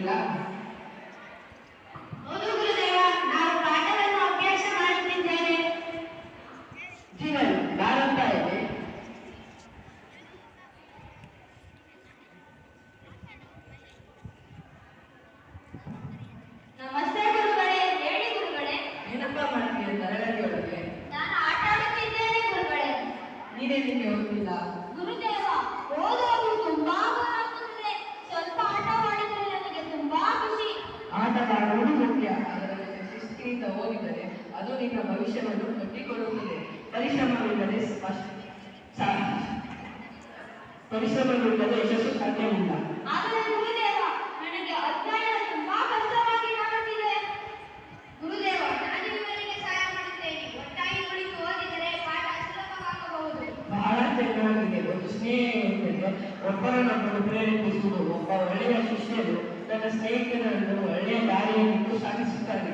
ಮಾಡುತ್ತಿದ್ದೀರಾ? ಹೌದು ಗುರುದೇವ, ನಾವು ಪಾಠವನ್ನು ಅಭ್ಯಾಸ ಮಾಡುತ್ತಿದ್ದೇವೆ. ಜೀವನ್ ಯಾರಂತ ಇದೆ? ನಮಸ್ತೆ ಗುರುಗಳೇ. ಹೇಳಿ ಗುರುಗಳೇ. ಏನಪ್ಪ ಮಾಡ್ತೀಯ ತರಗತಿ ಒಳಗೆ? ನಾನು ಆಟ ಆಡುತ್ತಿದ್ದೇನೆ ಗುರುಗಳೇ. ನೀನೇನಿಗೆ ಹೋಗ್ತಿಲ್ಲ? ಗುರುದೇವ, ಓದೋದು ತುಂಬಾ ಬೋರ್ ಆಗ್ತದೆ. ಸ್ವಲ್ಪ ಆಟ ಮಾಡಿದರೆ ನನಗೆ ತುಂಬಾ ಖುಷಿ. ಆಟ ಆಡುವುದು ಮುಖ್ಯ, ಅದರಲ್ಲಿ ಶಿಸ್ತಿನಿಂದ ಓದಿದರೆ ಅದು ನಿನ್ನ ಭವಿಷ್ಯವನ್ನು ಕಟ್ಟಿಕೊಳ್ಳುತ್ತದೆ. ಪರಿಶ್ರಮವಿಲ್ಲದೆ ಯಶಸ್ಸು ಸಾಧ್ಯವಿಲ್ಲ. ಆದರೆ ಗುರುದೇವ, ನನಗೆ ಅಧ್ಯಯನ ತುಂಬಾ ಕಷ್ಟವಾಗಿ ಕಾಣುತ್ತಿದೆ. ಗುರುದೇವ, ನಾನು ನಿಮಗೆ ಸಹಾಯ ಮಾಡುತ್ತೇನೆ. ಒಟ್ಟಾಗಿ ಕುಳಿತು ಓದಿದರೆ ಪಾಠ ಸುಲಭವಾಗಬಹುದು. ಬಹಳ ಚೆನ್ನಾಗಿದೆ. ಒಂದು ಸ್ನೇಹ ಇರುತ್ತದೆ, ಒಬ್ಬರನ್ನೊಬ್ಬರು ಪ್ರೇರೇಪಿಸುವುದು. ಒಬ್ಬ ಒಳ್ಳೆಯ ಶಿಷ್ಯರು ತನ್ನ ಸ್ನೇಹಿತರನ್ನು ಒಳ್ಳೆಯ ದಾರಿಯನ್ನು ಸಾಗಿಸುತ್ತಾನೆ.